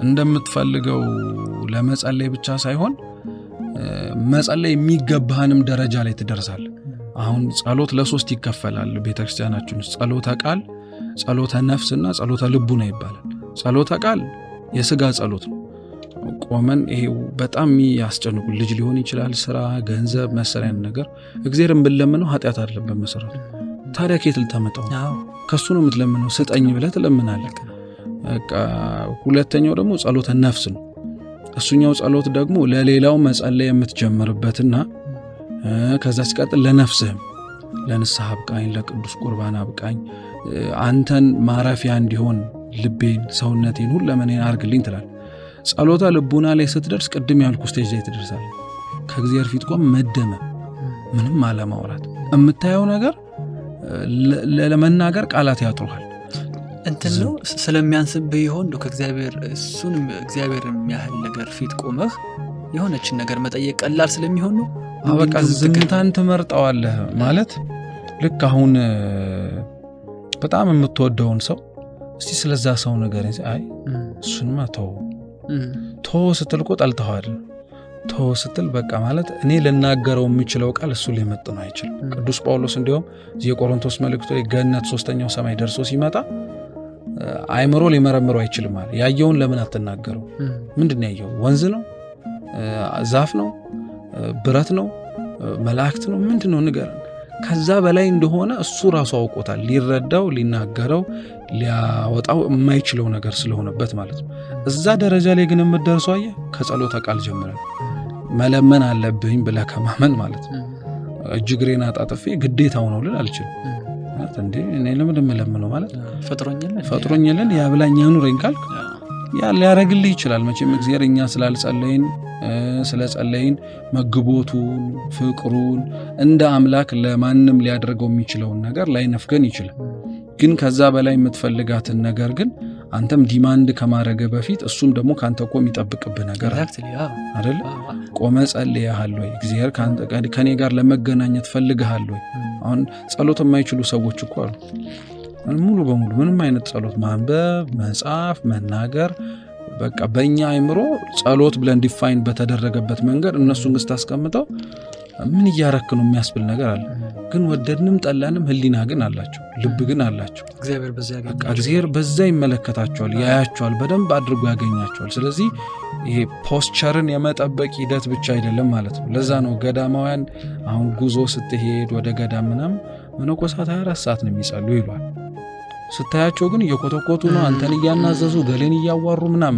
እንደምትፈልገው ለመጸለይ ብቻ ሳይሆን መጸለይ የሚገባህንም ደረጃ ላይ ትደርሳለህ። አሁን ጸሎት ለሶስት ይከፈላል ቤተክርስቲያናችን ውስጥ ጸሎተ ቃል፣ ጸሎተ ነፍስና ጸሎተ ልቡና ይባላል። ጸሎተ ቃል የሥጋ ጸሎት ነው። ቆመን ይሄ በጣም ያስጨንቁ ልጅ ሊሆን ይችላል፣ ስራ፣ ገንዘብ፣ መሰሪያን ነገር እግዚአብሔርን ብለምነው ኃጢአት አይደለም በመሰረቱ። ታዲያ ከየት ልታመጣው? ከሱ ነው የምትለምነው። ስጠኝ ብለህ ትለምናለህ። በቃ ሁለተኛው ደግሞ ጸሎተ ነፍስ ነው። እሱኛው ጸሎት ደግሞ ለሌላው መጸለይ የምትጀምርበትና ከዛ ሲቀጥል ለነፍስህም ለንስሐ አብቃኝ፣ ለቅዱስ ቁርባን አብቃኝ፣ አንተን ማረፊያ እንዲሆን ልቤን፣ ሰውነቴን ሁለመኔን አርግልኝ ትላለህ። ጸሎተ ልቡና ላይ ስትደርስ ቅድም ያልኩ ስቴጅ ላይ ትደርሳለህ። ከእግዚአብሔር ፊት ቆም መደመም፣ ምንም አለማውራት፣ የምታየው ነገር ለመናገር ቃላት ያጥሩሃል። እንትን ነው ስለሚያንስብህ ይሆን ነው ከእግዚአብሔር እሱንም እግዚአብሔር የሚያህል ነገር ፊት ቆመህ የሆነችን ነገር መጠየቅ ቀላል ስለሚሆን ነው። በቃ ዝምታን ትመርጠዋለህ ማለት ልክ አሁን በጣም የምትወደውን ሰው እስቲ ስለዛ ሰው ነገር አይ እሱንማ ተው ስትል እኮ ጠልተዋል። ተው ስትል በቃ ማለት እኔ ልናገረው የሚችለው ቃል እሱ ሊመጥን አይችልም። ቅዱስ ጳውሎስ እንዲያውም የቆሮንቶስ መልእክቱ ላይ ገነት ሶስተኛው ሰማይ ደርሶ ሲመጣ አይምሮ ሊመረምረው አይችልም ማለት ያየውን ለምን አትናገረው? ምንድነው ያየው? ወንዝ ነው? ዛፍ ነው? ብረት ነው? መላእክት ነው? ምንድነው ንገረን። ከዛ በላይ እንደሆነ እሱ ራሱ አውቆታል። ሊረዳው ሊናገረው ሊያወጣው የማይችለው ነገር ስለሆነበት ማለት ነው። እዛ ደረጃ ላይ ግን የምትደርሰው አየህ ከጸሎተ ቃል ጀምረን መለመን አለብኝ ብለህ ከማመን ማለት ነው። እጅግሬን አጣጥፌ ግዴታው ነው ልል አልችልም። እንዴ እኔ ለምን መለምነው ማለት ፈጥሮኛል ያብላኝ ያኑረኝ ካልክ ያ ሊያረግልህ ይችላል። መቼም እግዚአብሔር እኛ ስላልጸለይን ስለጸለይን መግቦቱን ፍቅሩን እንደ አምላክ ለማንም ሊያደርገው የሚችለውን ነገር ላይነፍገን ይችላል። ግን ከዛ በላይ የምትፈልጋትን ነገር ግን አንተም ዲማንድ ከማድረግ በፊት እሱም ደግሞ ካንተ እኮ የሚጠብቅብህ ነገር አይደል? ቆመ ጸልየሃል ወይ? እግዚአብሔር ከኔ ጋር ለመገናኘት ፈልገሃል ወይ? አሁን ጸሎት የማይችሉ ሰዎች እኮ አሉ። ሙሉ በሙሉ ምንም አይነት ጸሎት ማንበብ፣ መጻፍ፣ መናገር በቃ በእኛ አይምሮ ጸሎት ብለን ዲፋይን በተደረገበት መንገድ እነሱን ስታስቀምጠው ምን እያረክ ነው የሚያስብል ነገር አለ። ግን ወደድንም ጠላንም ህሊና ግን አላቸው፣ ልብ ግን አላቸው። እግዚአብሔር በዛ ይመለከታቸዋል፣ ያያቸዋል፣ በደንብ አድርጎ ያገኛቸዋል። ስለዚህ ይሄ ፖስቸርን የመጠበቅ ሂደት ብቻ አይደለም ማለት ነው። ለዛ ነው ገዳማውያን አሁን ጉዞ ስትሄድ ወደ ገዳም ምናምን መነኮሳት 24 ሰዓት ነው የሚጸልዩ ይሏል። ስታያቸው ግን እየኮተኮቱ ነው፣ አንተን እያናዘዙ ገሌን እያዋሩ ምናምን